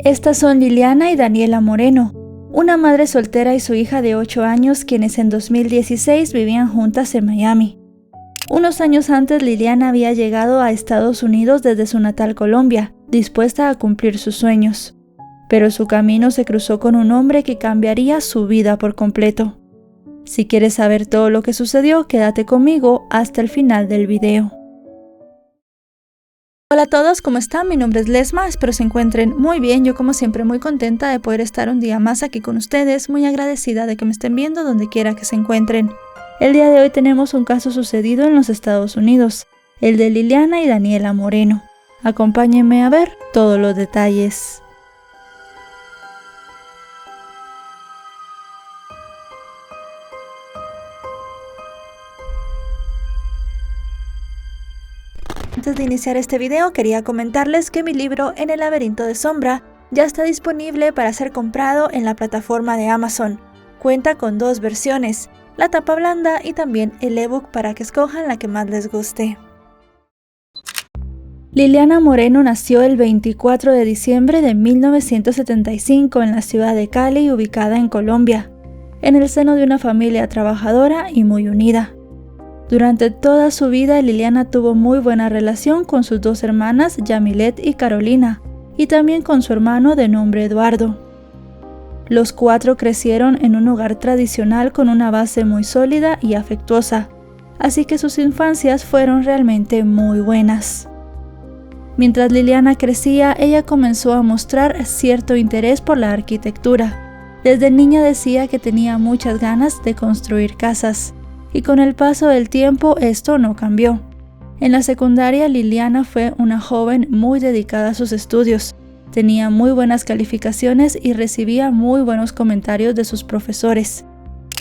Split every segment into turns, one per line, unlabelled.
Estas son Liliana y Daniela Moreno, una madre soltera y su hija de 8 años, quienes en 2016 vivían juntas en Miami. Unos años antes, Liliana había llegado a Estados Unidos desde su natal Colombia, dispuesta a cumplir sus sueños. Pero su camino se cruzó con un hombre que cambiaría su vida por completo. Si quieres saber todo lo que sucedió, quédate conmigo hasta el final del video. Hola a todos, ¿cómo están? Mi nombre es Lesma, espero se encuentren muy bien. Yo como siempre muy contenta de poder estar un día más aquí con ustedes, muy agradecida de que me estén viendo donde quiera que se encuentren. El día de hoy tenemos un caso sucedido en los Estados Unidos, el de Liliana y Daniela Moreno. Acompáñenme a ver todos los detalles. Antes de iniciar este video quería comentarles que mi libro En el laberinto de sombra ya está disponible para ser comprado en la plataforma de Amazon. Cuenta con 2 versiones, la tapa blanda y también el ebook para que escojan la que más les guste. Liliana Moreno nació el 24 de diciembre de 1975 en la ciudad de Cali, ubicada en Colombia, en el seno de una familia trabajadora y muy unida. Durante toda su vida, Liliana tuvo muy buena relación con sus 2 hermanas, Yamilet y Carolina, y también con su hermano de nombre Eduardo. Los 4 crecieron en un hogar tradicional con una base muy sólida y afectuosa, así que sus infancias fueron realmente muy buenas. Mientras Liliana crecía, ella comenzó a mostrar cierto interés por la arquitectura. Desde niña decía que tenía muchas ganas de construir casas. Y con el paso del tiempo esto no cambió. En la secundaria, Liliana fue una joven muy dedicada a sus estudios. Tenía muy buenas calificaciones y recibía muy buenos comentarios de sus profesores.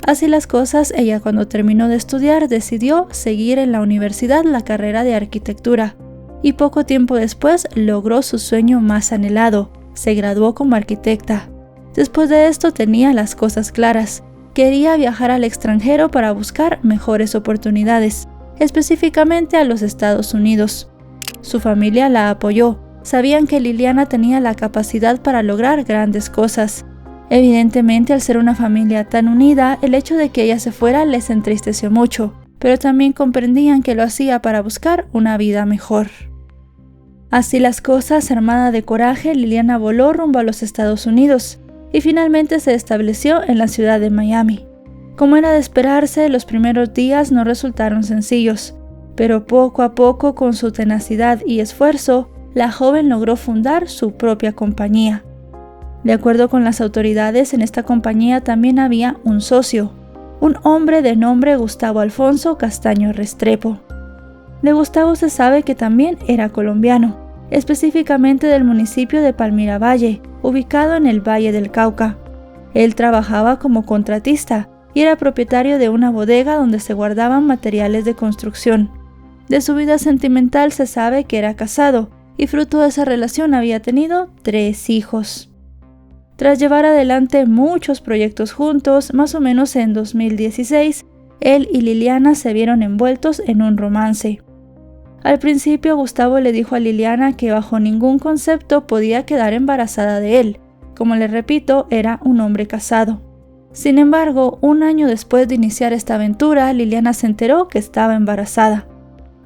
Así las cosas, ella cuando terminó de estudiar decidió seguir en la universidad la carrera de arquitectura. Y poco tiempo después logró su sueño más anhelado, se graduó como arquitecta. Después de esto tenía las cosas claras. Quería viajar al extranjero para buscar mejores oportunidades, específicamente a los Estados Unidos. Su familia la apoyó, sabían que Liliana tenía la capacidad para lograr grandes cosas. Evidentemente, al ser una familia tan unida, el hecho de que ella se fuera les entristeció mucho, pero también comprendían que lo hacía para buscar una vida mejor. Así las cosas, armada de coraje, Liliana voló rumbo a los Estados Unidos. Y finalmente se estableció en la ciudad de Miami. Como era de esperarse, los primeros días no resultaron sencillos, pero poco a poco, con su tenacidad y esfuerzo, la joven logró fundar su propia compañía. De acuerdo con las autoridades, en esta compañía también había un socio, un hombre de nombre Gustavo Alfonso Castaño Restrepo. De Gustavo se sabe que también era colombiano, específicamente del municipio de Palmira Valle, ubicado en el Valle del Cauca. Él trabajaba como contratista y era propietario de una bodega donde se guardaban materiales de construcción. De su vida sentimental se sabe que era casado y fruto de esa relación había tenido 3 hijos. Tras llevar adelante muchos proyectos juntos, más o menos en 2016, él y Liliana se vieron envueltos en un romance. Al principio, Gustavo le dijo a Liliana que bajo ningún concepto podía quedar embarazada de él. Como le repito, era un hombre casado. Sin embargo, un año después de iniciar esta aventura, Liliana se enteró que estaba embarazada.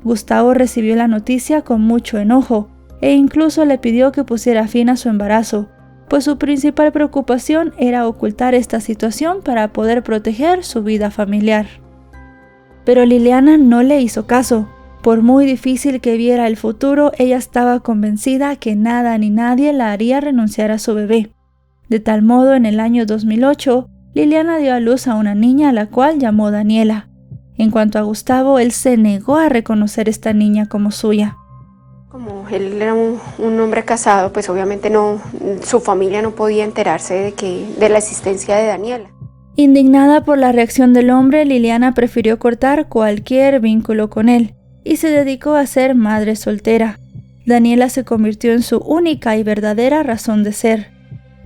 Gustavo recibió la noticia con mucho enojo e incluso le pidió que pusiera fin a su embarazo, pues su principal preocupación era ocultar esta situación para poder proteger su vida familiar. Pero Liliana no le hizo caso. Por muy difícil que viera el futuro, ella estaba convencida que nada ni nadie la haría renunciar a su bebé. De tal modo, en el año 2008, Liliana dio a luz a una niña a la cual llamó Daniela. En cuanto a Gustavo, él se negó a reconocer esta niña como suya.
Como él era un hombre casado, pues obviamente su familia no podía enterarse de la existencia de Daniela.
Indignada por la reacción del hombre, Liliana prefirió cortar cualquier vínculo con él y se dedicó a ser madre soltera. Daniela se convirtió en su única y verdadera razón de ser.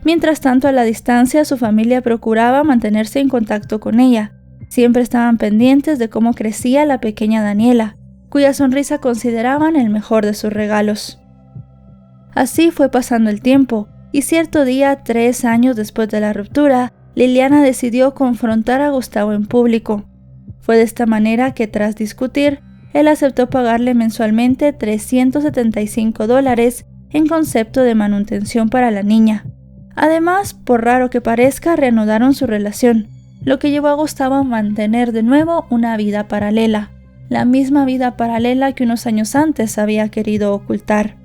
Mientras tanto, a la distancia, su familia procuraba mantenerse en contacto con ella. Siempre estaban pendientes de cómo crecía la pequeña Daniela, cuya sonrisa consideraban el mejor de sus regalos. Así fue pasando el tiempo, y cierto día, 3 años después de la ruptura, Liliana decidió confrontar a Gustavo en público. Fue de esta manera que, tras discutir, él aceptó pagarle mensualmente $375 en concepto de manutención para la niña. Además, por raro que parezca, reanudaron su relación, lo que llevó a Gustavo a mantener de nuevo una vida paralela, la misma vida paralela que unos años antes había querido ocultar.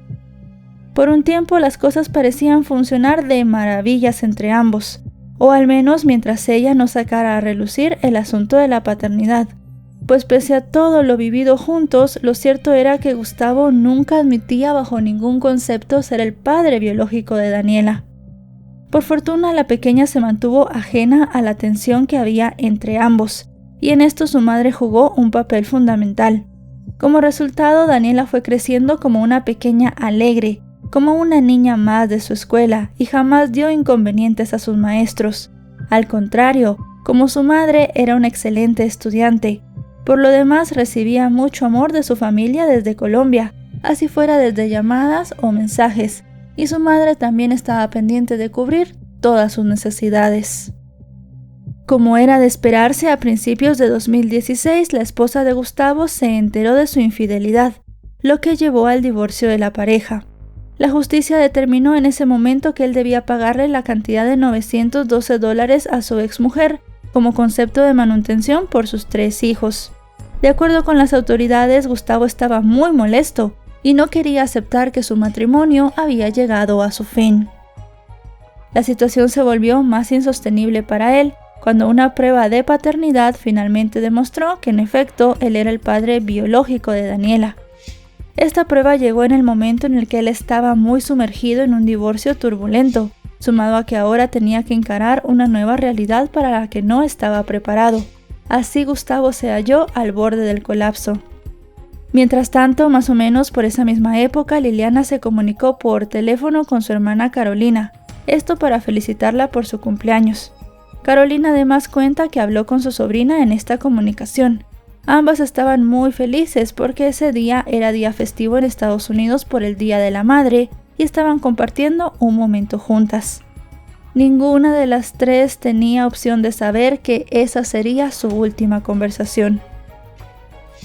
Por un tiempo las cosas parecían funcionar de maravillas entre ambos, o al menos mientras ella no sacara a relucir el asunto de la paternidad, pues pese a todo lo vivido juntos, lo cierto era que Gustavo nunca admitía bajo ningún concepto ser el padre biológico de Daniela. Por fortuna, la pequeña se mantuvo ajena a la tensión que había entre ambos, y en esto su madre jugó un papel fundamental. Como resultado, Daniela fue creciendo como una pequeña alegre, como una niña más de su escuela, y jamás dio inconvenientes a sus maestros. Al contrario, como su madre era una excelente estudiante. Por lo demás, recibía mucho amor de su familia desde Colombia, así fuera desde llamadas o mensajes, y su madre también estaba pendiente de cubrir todas sus necesidades. Como era de esperarse, a principios de 2016, la esposa de Gustavo se enteró de su infidelidad, lo que llevó al divorcio de la pareja. La justicia determinó en ese momento que él debía pagarle la cantidad de $912 a su exmujer como concepto de manutención por sus 3 hijos. De acuerdo con las autoridades, Gustavo estaba muy molesto y no quería aceptar que su matrimonio había llegado a su fin. La situación se volvió más insostenible para él cuando una prueba de paternidad finalmente demostró que en efecto él era el padre biológico de Daniela. Esta prueba llegó en el momento en el que él estaba muy sumergido en un divorcio turbulento, sumado a que ahora tenía que encarar una nueva realidad para la que no estaba preparado. Así Gustavo se halló al borde del colapso. Mientras tanto, más o menos por esa misma época, Liliana se comunicó por teléfono con su hermana Carolina, esto para felicitarla por su cumpleaños. Carolina además cuenta que habló con su sobrina en esta comunicación. Ambas estaban muy felices porque ese día era día festivo en Estados Unidos por el Día de la Madre y estaban compartiendo un momento juntas. Ninguna de las 3 tenía opción de saber que esa sería su última conversación.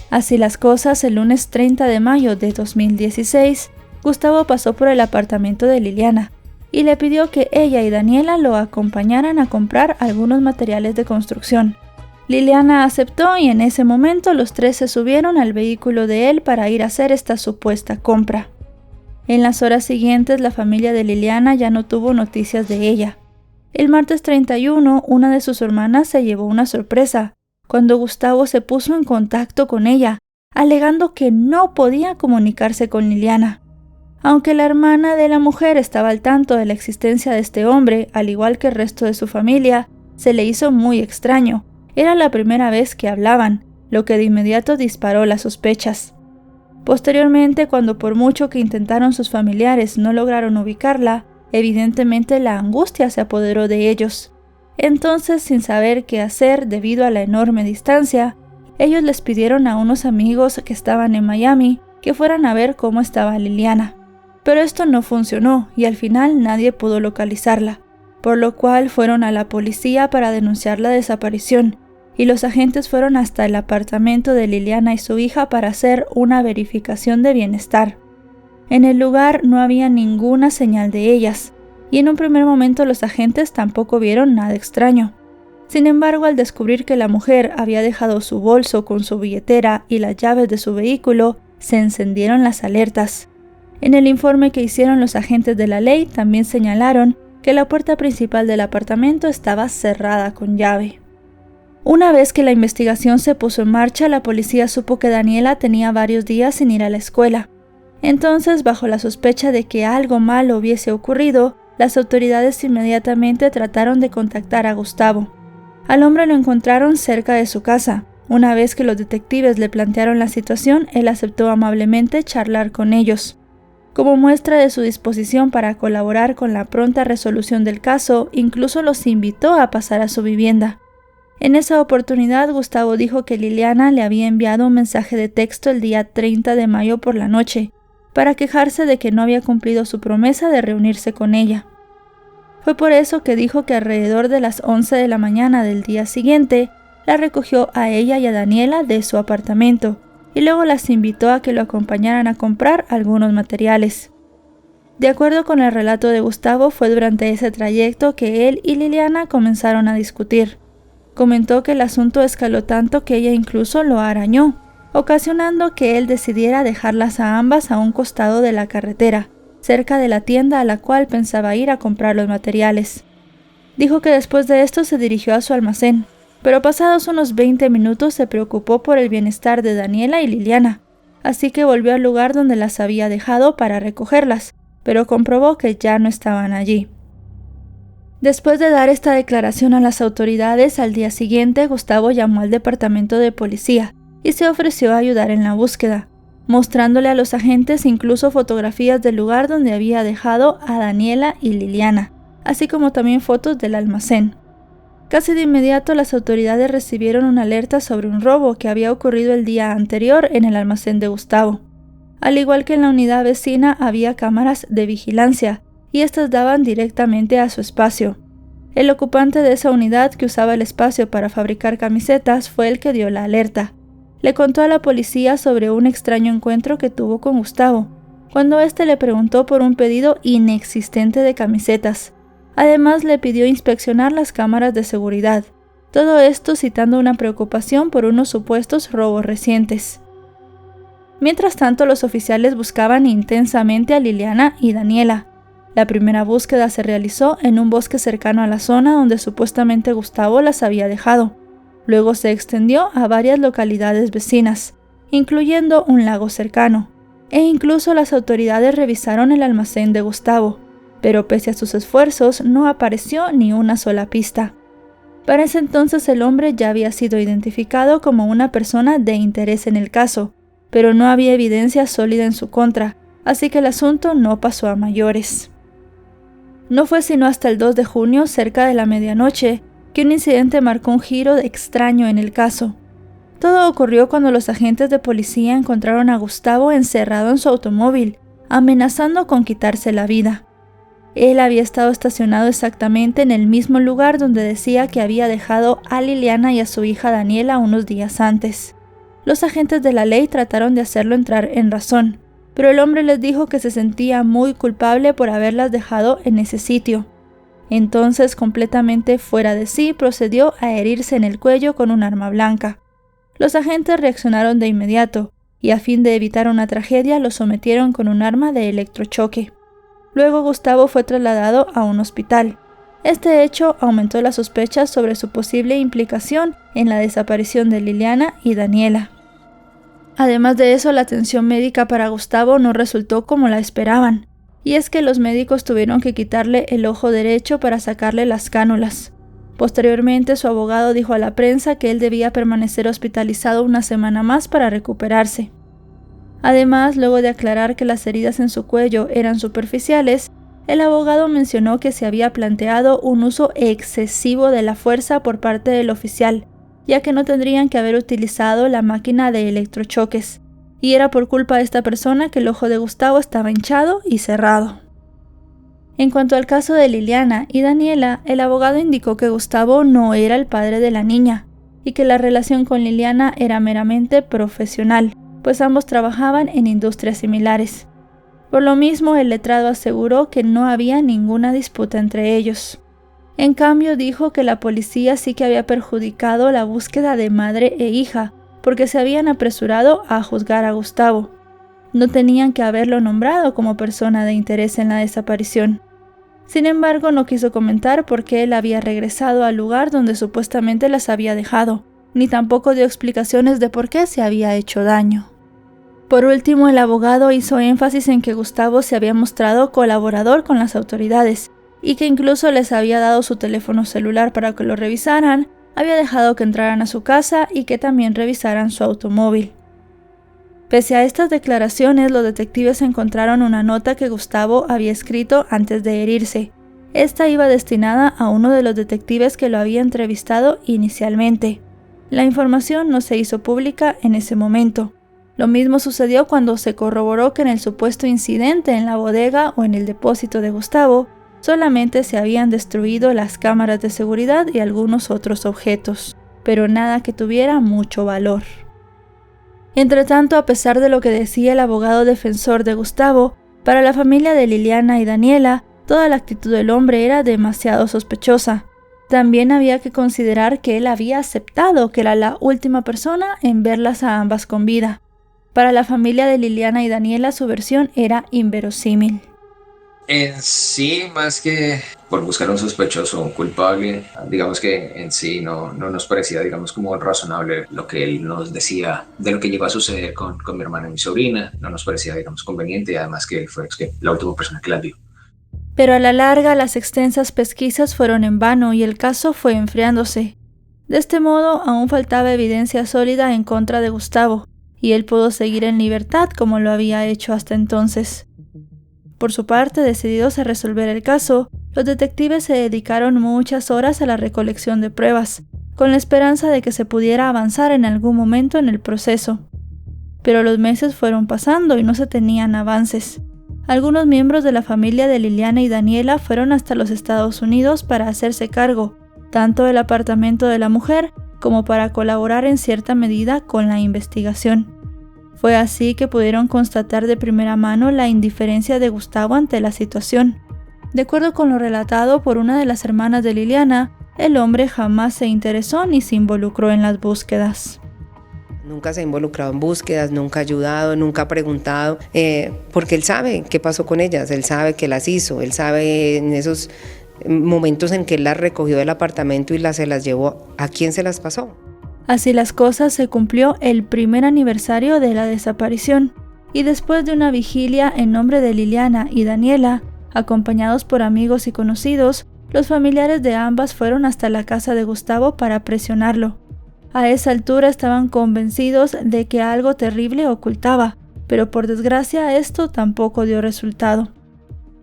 Así las cosas, el lunes 30 de mayo de 2016, Gustavo pasó por el apartamento de Liliana y le pidió que ella y Daniela lo acompañaran a comprar algunos materiales de construcción. Liliana aceptó y en ese momento los 3 se subieron al vehículo de él para ir a hacer esta supuesta compra. En las horas siguientes, la familia de Liliana ya no tuvo noticias de ella. El martes 31, una de sus hermanas se llevó una sorpresa, cuando Gustavo se puso en contacto con ella, alegando que no podía comunicarse con Liliana. Aunque la hermana de la mujer estaba al tanto de la existencia de este hombre, al igual que el resto de su familia, se le hizo muy extraño. Era la primera vez que hablaban, lo que de inmediato disparó las sospechas. Posteriormente, cuando por mucho que intentaron sus familiares no lograron ubicarla, evidentemente la angustia se apoderó de ellos. Entonces, sin saber qué hacer debido a la enorme distancia, ellos les pidieron a unos amigos que estaban en Miami que fueran a ver cómo estaba Liliana. Pero esto no funcionó y al final nadie pudo localizarla, por lo cual fueron a la policía para denunciar la desaparición, y los agentes fueron hasta el apartamento de Liliana y su hija para hacer una verificación de bienestar. En el lugar no había ninguna señal de ellas, y en un primer momento los agentes tampoco vieron nada extraño. Sin embargo, al descubrir que la mujer había dejado su bolso con su billetera y las llaves de su vehículo, se encendieron las alertas. En el informe que hicieron los agentes de la ley también señalaron que la puerta principal del apartamento estaba cerrada con llave. Una vez que la investigación se puso en marcha, la policía supo que Daniela tenía varios días sin ir a la escuela. Entonces, bajo la sospecha de que algo malo hubiese ocurrido, las autoridades inmediatamente trataron de contactar a Gustavo. Al hombre lo encontraron cerca de su casa. Una vez que los detectives le plantearon la situación, él aceptó amablemente charlar con ellos. Como muestra de su disposición para colaborar con la pronta resolución del caso, incluso los invitó a pasar a su vivienda. En esa oportunidad, Gustavo dijo que Liliana le había enviado un mensaje de texto el día 30 de mayo por la noche, para quejarse de que no había cumplido su promesa de reunirse con ella. Fue por eso que dijo que alrededor de las 11 de la mañana del día siguiente, la recogió a ella y a Daniela de su apartamento y luego las invitó a que lo acompañaran a comprar algunos materiales. De acuerdo con el relato de Gustavo, fue durante ese trayecto que él y Liliana comenzaron a discutir. Comentó que el asunto escaló tanto que ella incluso lo arañó, ocasionando que él decidiera dejarlas a ambas a un costado de la carretera, cerca de la tienda a la cual pensaba ir a comprar los materiales. Dijo que después de esto se dirigió a su almacén, pero pasados unos 20 minutos se preocupó por el bienestar de Daniela y Liliana, así que volvió al lugar donde las había dejado para recogerlas, pero comprobó que ya no estaban allí. Después de dar esta declaración a las autoridades, al día siguiente Gustavo llamó al departamento de policía y se ofreció a ayudar en la búsqueda, mostrándole a los agentes incluso fotografías del lugar donde había dejado a Daniela y Liliana, así como también fotos del almacén. Casi de inmediato las autoridades recibieron una alerta sobre un robo que había ocurrido el día anterior en el almacén de Gustavo. Al igual que en la unidad vecina había cámaras de vigilancia y estas daban directamente a su espacio. El ocupante de esa unidad que usaba el espacio para fabricar camisetas fue el que dio la alerta. Le contó a la policía sobre un extraño encuentro que tuvo con Gustavo, cuando éste le preguntó por un pedido inexistente de camisetas. Además le pidió inspeccionar las cámaras de seguridad, todo esto citando una preocupación por unos supuestos robos recientes. Mientras tanto, los oficiales buscaban intensamente a Liliana y Daniela. La primera búsqueda se realizó en un bosque cercano a la zona donde supuestamente Gustavo las había dejado. Luego se extendió a varias localidades vecinas, incluyendo un lago cercano, e incluso las autoridades revisaron el almacén de Gustavo, pero pese a sus esfuerzos no apareció ni una sola pista. Para ese entonces el hombre ya había sido identificado como una persona de interés en el caso, pero no había evidencia sólida en su contra, así que el asunto no pasó a mayores. No fue sino hasta el 2 de junio, cerca de la medianoche, que un incidente marcó un giro extraño en el caso. Todo ocurrió cuando los agentes de policía encontraron a Gustavo encerrado en su automóvil, amenazando con quitarse la vida. Él había estado estacionado exactamente en el mismo lugar donde decía que había dejado a Liliana y a su hija Daniela unos días antes. Los agentes de la ley trataron de hacerlo entrar en razón, pero el hombre les dijo que se sentía muy culpable por haberlas dejado en ese sitio. Entonces, completamente fuera de sí, procedió a herirse en el cuello con un arma blanca. Los agentes reaccionaron de inmediato, y a fin de evitar una tragedia, lo sometieron con un arma de electrochoque. Luego Gustavo fue trasladado a un hospital. Este hecho aumentó las sospechas sobre su posible implicación en la desaparición de Liliana y Daniela. Además de eso, la atención médica para Gustavo no resultó como la esperaban, y es que los médicos tuvieron que quitarle el ojo derecho para sacarle las cánulas. Posteriormente, su abogado dijo a la prensa que él debía permanecer hospitalizado una semana más para recuperarse. Además, luego de aclarar que las heridas en su cuello eran superficiales, el abogado mencionó que se había planteado un uso excesivo de la fuerza por parte del oficial, ya que no tendrían que haber utilizado la máquina de electrochoques, y era por culpa de esta persona que el ojo de Gustavo estaba hinchado y cerrado. En cuanto al caso de Liliana y Daniela, el abogado indicó que Gustavo no era el padre de la niña, y que la relación con Liliana era meramente profesional, pues ambos trabajaban en industrias similares. Por lo mismo, el letrado aseguró que no había ninguna disputa entre ellos. En cambio, dijo que la policía sí que había perjudicado la búsqueda de madre e hija, porque se habían apresurado a juzgar a Gustavo. No tenían que haberlo nombrado como persona de interés en la desaparición. Sin embargo, no quiso comentar por qué él había regresado al lugar donde supuestamente las había dejado, ni tampoco dio explicaciones de por qué se había hecho daño. Por último, el abogado hizo énfasis en que Gustavo se había mostrado colaborador con las autoridades y que incluso les había dado su teléfono celular para que lo revisaran, había dejado que entraran a su casa y que también revisaran su automóvil. Pese a estas declaraciones, los detectives encontraron una nota que Gustavo había escrito antes de herirse. Esta iba destinada a uno de los detectives que lo había entrevistado inicialmente. La información no se hizo pública en ese momento. Lo mismo sucedió cuando se corroboró que en el supuesto incidente en la bodega o en el depósito de Gustavo, Solamente se habían destruido las cámaras de seguridad y algunos otros objetos, pero nada que tuviera mucho valor. Entretanto, a pesar de lo que decía el abogado defensor de Gustavo, para la familia de Liliana y Daniela, toda la actitud del hombre era demasiado sospechosa. También había que considerar que él había aceptado que era la última persona en verlas a ambas con vida. Para la familia de Liliana y Daniela, su versión era inverosímil.
En sí, más que por buscar un sospechoso o un culpable, digamos que en sí no nos parecía, digamos, como razonable lo que él nos decía de lo que llegó a suceder con mi hermana y mi sobrina. No nos parecía, digamos, conveniente, y además que él fue la última persona que las vio.
Pero a la larga, las extensas pesquisas fueron en vano y el caso fue enfriándose. De este modo, aún faltaba evidencia sólida en contra de Gustavo, y él pudo seguir en libertad como lo había hecho hasta entonces. Por su parte, decididos a resolver el caso, los detectives se dedicaron muchas horas a la recolección de pruebas, con la esperanza de que se pudiera avanzar en algún momento en el proceso. Pero los meses fueron pasando y no se tenían avances. Algunos miembros de la familia de Liliana y Daniela fueron hasta los Estados Unidos para hacerse cargo, tanto del apartamento de la mujer como para colaborar en cierta medida con la investigación. Fue así que pudieron constatar de primera mano la indiferencia de Gustavo ante la situación. De acuerdo con lo relatado por una de las hermanas de Liliana, el hombre jamás se interesó ni se involucró en las búsquedas.
Nunca se ha involucrado en búsquedas, nunca ha ayudado, nunca ha preguntado, porque él sabe qué pasó con ellas, él sabe que las hizo, él sabe en esos momentos en que él las recogió del apartamento y se las llevó, ¿a quién se las pasó?
Así las cosas, se cumplió el primer aniversario de la desaparición, y después de una vigilia en nombre de Liliana y Daniela, acompañados por amigos y conocidos, los familiares de ambas fueron hasta la casa de Gustavo para presionarlo. A esa altura estaban convencidos de que algo terrible ocultaba, pero por desgracia esto tampoco dio resultado.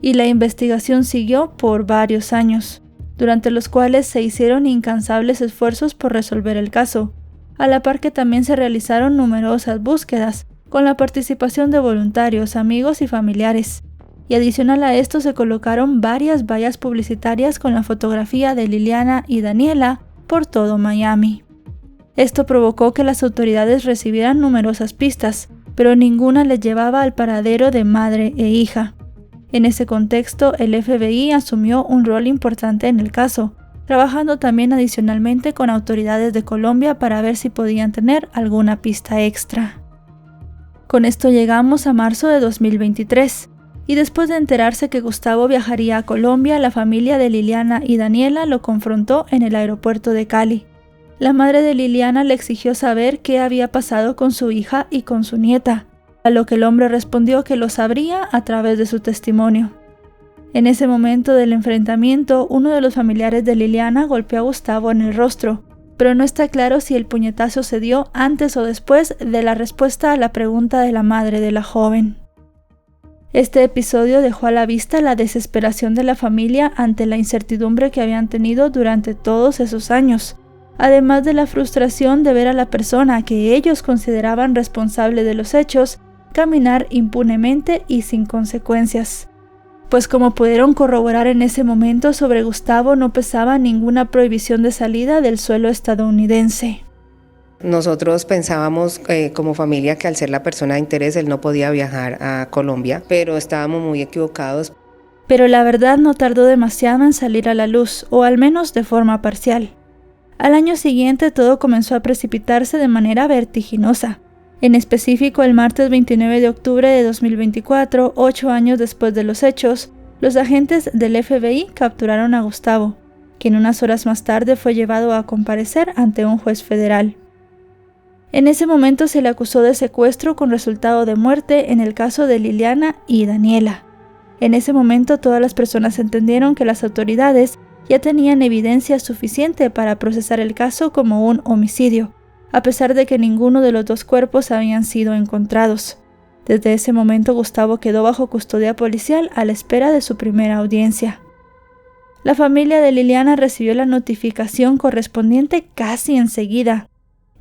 Y la investigación siguió por varios años, durante los cuales se hicieron incansables esfuerzos por resolver el caso, a la par que también se realizaron numerosas búsquedas, con la participación de voluntarios, amigos y familiares. Y adicional a esto se colocaron varias vallas publicitarias con la fotografía de Liliana y Daniela por todo Miami. Esto provocó que las autoridades recibieran numerosas pistas, pero ninguna les llevaba al paradero de madre e hija. En ese contexto, el FBI asumió un rol importante en el caso, trabajando también adicionalmente con autoridades de Colombia para ver si podían tener alguna pista extra. Con esto llegamos a marzo de 2023, y después de enterarse que Gustavo viajaría a Colombia, la familia de Liliana y Daniela lo confrontó en el aeropuerto de Cali. La madre de Liliana le exigió saber qué había pasado con su hija y con su nieta, a lo que el hombre respondió que lo sabría a través de su testimonio. En ese momento del enfrentamiento, uno de los familiares de Liliana golpeó a Gustavo en el rostro, pero no está claro si el puñetazo se dio antes o después de la respuesta a la pregunta de la madre de la joven. Este episodio dejó a la vista la desesperación de la familia ante la incertidumbre que habían tenido durante todos esos años, además de la frustración de ver a la persona que ellos consideraban responsable de los hechos caminar impunemente y sin consecuencias. Pues como pudieron corroborar en ese momento, sobre Gustavo no pesaba ninguna prohibición de salida del suelo estadounidense.
Nosotros pensábamos como familia que al ser la persona de interés él no podía viajar a Colombia, pero estábamos muy equivocados.
Pero la verdad no tardó demasiado en salir a la luz, o al menos de forma parcial. Al año siguiente todo comenzó a precipitarse de manera vertiginosa. En específico, el martes 29 de octubre de 2024, 8 años después de los hechos, los agentes del FBI capturaron a Gustavo, quien unas horas más tarde fue llevado a comparecer ante un juez federal. En ese momento se le acusó de secuestro con resultado de muerte en el caso de Liliana y Daniela. En ese momento todas las personas entendieron que las autoridades ya tenían evidencia suficiente para procesar el caso como un homicidio, a pesar de que ninguno de los dos cuerpos habían sido encontrados. Desde ese momento Gustavo quedó bajo custodia policial a la espera de su primera audiencia. La familia de Liliana recibió la notificación correspondiente casi enseguida,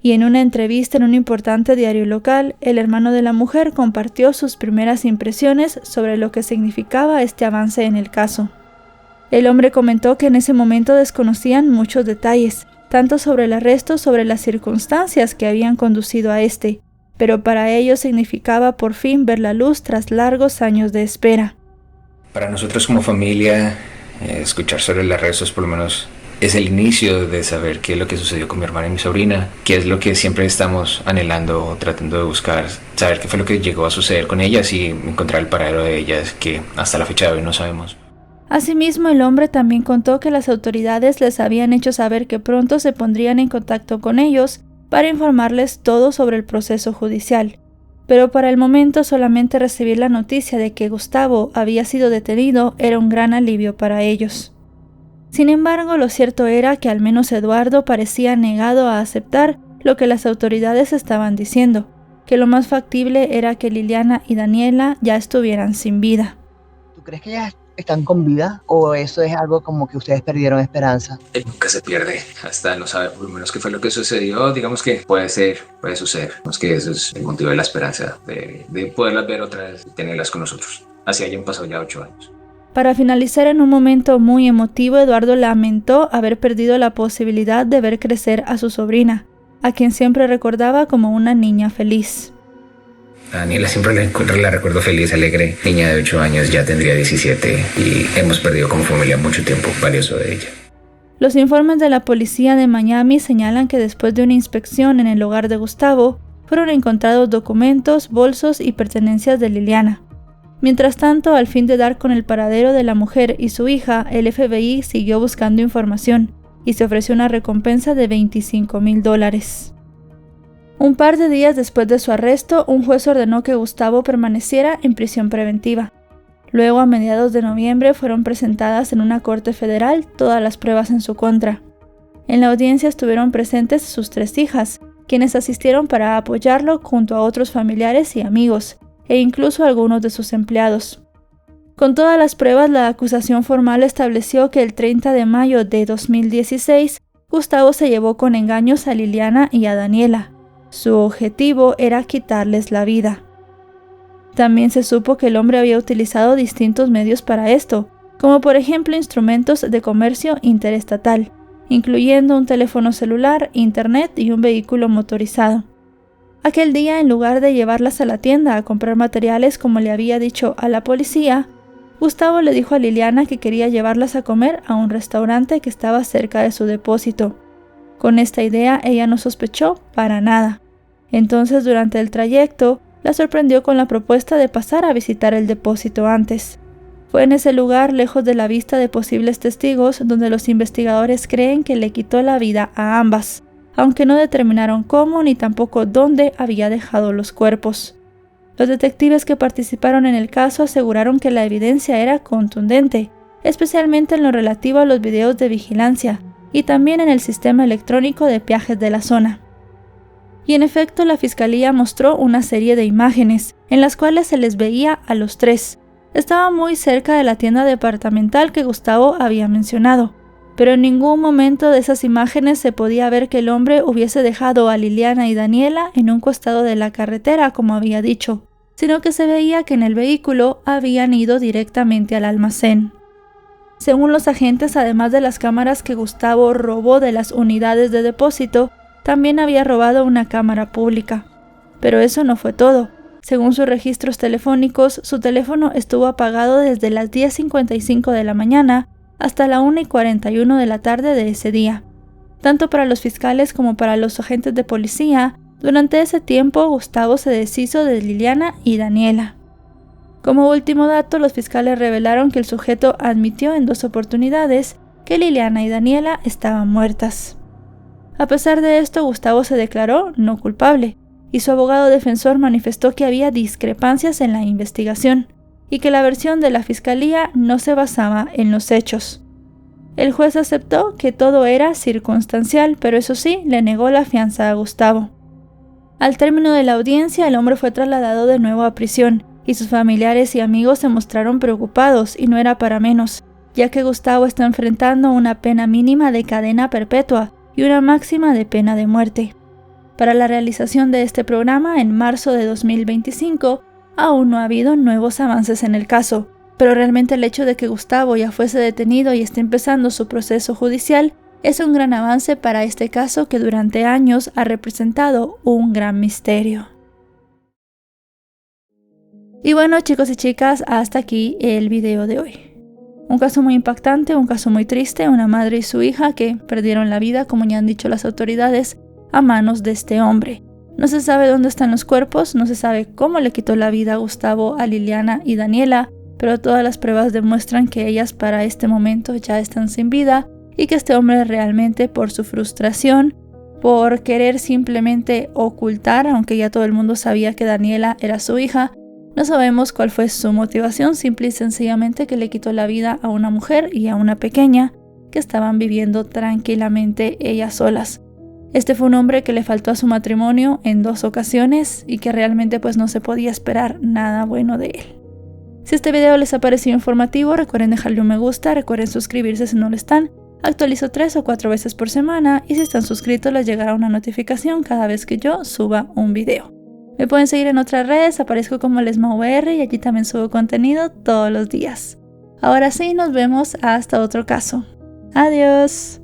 y en una entrevista en un importante diario local, el hermano de la mujer compartió sus primeras impresiones sobre lo que significaba este avance en el caso. El hombre comentó que en ese momento desconocían muchos detalles, tanto sobre el arresto, sobre las circunstancias que habían conducido a este, pero para ellos significaba por fin ver la luz tras largos años de espera.
Para nosotros como familia, escuchar sobre los arrestos por lo menos es el inicio de saber qué es lo que sucedió con mi hermana y mi sobrina, qué es lo que siempre estamos anhelando, tratando de buscar, saber qué fue lo que llegó a suceder con ellas y encontrar el paradero de ellas, que hasta la fecha de hoy no sabemos.
Asimismo, el hombre también contó que las autoridades les habían hecho saber que pronto se pondrían en contacto con ellos para informarles todo sobre el proceso judicial. Pero para el momento solamente recibir la noticia de que Gustavo había sido detenido era un gran alivio para ellos. Sin embargo, lo cierto era que al menos Eduardo parecía negado a aceptar lo que las autoridades estaban diciendo, que lo más factible era que Liliana y Daniela ya estuvieran sin vida.
¿Tú crees que ya están con vida o eso es algo como que ustedes perdieron esperanza?
Nunca se pierde hasta no saber por lo menos qué fue lo que sucedió. Digamos que puede suceder. Digamos que eso es el motivo de la esperanza, de poderlas ver otra vez y tenerlas con nosotros. Así hayan pasado ya 8 años.
Para finalizar en un momento muy emotivo, Eduardo lamentó haber perdido la posibilidad de ver crecer a su sobrina, a quien siempre recordaba como una niña feliz.
A Daniela siempre la recuerdo feliz, alegre, niña de 8 años, ya tendría 17 y hemos perdido como familia mucho tiempo valioso de ella.
Los informes de la policía de Miami señalan que después de una inspección en el hogar de Gustavo, fueron encontrados documentos, bolsos y pertenencias de Liliana. Mientras tanto, al fin de dar con el paradero de la mujer y su hija, el FBI siguió buscando información y se ofreció una recompensa de $25,000. Un par de días después de su arresto, un juez ordenó que Gustavo permaneciera en prisión preventiva. Luego, a mediados de noviembre, fueron presentadas en una corte federal todas las pruebas en su contra. En la audiencia estuvieron presentes sus 3 hijas, quienes asistieron para apoyarlo junto a otros familiares y amigos, e incluso algunos de sus empleados. Con todas las pruebas, la acusación formal estableció que el 30 de mayo de 2016, Gustavo se llevó con engaños a Liliana y a Daniela. Su objetivo era quitarles la vida. También se supo que el hombre había utilizado distintos medios para esto, como por ejemplo instrumentos de comercio interestatal, incluyendo un teléfono celular, internet y un vehículo motorizado. Aquel día, en lugar de llevarlas a la tienda a comprar materiales como le había dicho a la policía, Gustavo le dijo a Liliana que quería llevarlas a comer a un restaurante que estaba cerca de su depósito. Con esta idea, ella no sospechó para nada. Entonces, durante el trayecto, la sorprendió con la propuesta de pasar a visitar el depósito antes. Fue en ese lugar, lejos de la vista de posibles testigos, donde los investigadores creen que le quitó la vida a ambas, aunque no determinaron cómo ni tampoco dónde había dejado los cuerpos. Los detectives que participaron en el caso aseguraron que la evidencia era contundente, especialmente en lo relativo a los videos de vigilancia y también en el sistema electrónico de peajes de la zona. Y en efecto, la fiscalía mostró una serie de imágenes en las cuales se les veía a los 3. Estaba muy cerca de la tienda departamental que Gustavo había mencionado, pero en ningún momento de esas imágenes se podía ver que el hombre hubiese dejado a Liliana y Daniela en un costado de la carretera, como había dicho, sino que se veía que en el vehículo habían ido directamente al almacén. Según los agentes, además de las cámaras que Gustavo robó de las unidades de depósito, también había robado una cámara pública. Pero eso no fue todo. Según sus registros telefónicos, su teléfono estuvo apagado desde las 10:55 de la mañana hasta la 1:41 de la tarde de ese día. Tanto para los fiscales como para los agentes de policía, durante ese tiempo Gustavo se deshizo de Liliana y Daniela. Como último dato, los fiscales revelaron que el sujeto admitió en 2 oportunidades que Liliana y Daniela estaban muertas. A pesar de esto, Gustavo se declaró no culpable, y su abogado defensor manifestó que había discrepancias en la investigación y que la versión de la fiscalía no se basaba en los hechos. El juez aceptó que todo era circunstancial, pero eso sí, le negó la fianza a Gustavo. Al término de la audiencia, el hombre fue trasladado de nuevo a prisión, y sus familiares y amigos se mostraron preocupados, y no era para menos, ya que Gustavo está enfrentando una pena mínima de cadena perpetua y una máxima de pena de muerte. Para la realización de este programa, en marzo de 2025, aún no ha habido nuevos avances en el caso, Pero realmente el hecho de que Gustavo ya fuese detenido y esté empezando su proceso judicial es un gran avance para este caso que durante años ha representado un gran misterio. Y bueno, chicos y chicas, hasta aquí el video de hoy. Un caso muy impactante, un caso muy triste, una madre y su hija que perdieron la vida, como ya han dicho las autoridades, a manos de este hombre. No se sabe dónde están los cuerpos, no se sabe cómo le quitó la vida a Gustavo, a Liliana y Daniela, pero todas las pruebas demuestran que ellas para este momento ya están sin vida y que este hombre realmente por su frustración, por querer simplemente ocultar, aunque ya todo el mundo sabía que Daniela era su hija, no sabemos cuál fue su motivación, simple y sencillamente que le quitó la vida a una mujer y a una pequeña que estaban viviendo tranquilamente ellas solas. Este fue un hombre que le faltó a su matrimonio en 2 ocasiones y que realmente pues no se podía esperar nada bueno de él. Si este video les ha parecido informativo, recuerden dejarle un me gusta, recuerden suscribirse si no lo están. Actualizo 3 o 4 veces por semana y si están suscritos les llegará una notificación cada vez que yo suba un video. Me pueden seguir en otras redes, aparezco como LesmaVR y allí también subo contenido todos los días. Ahora sí, nos vemos hasta otro caso. Adiós.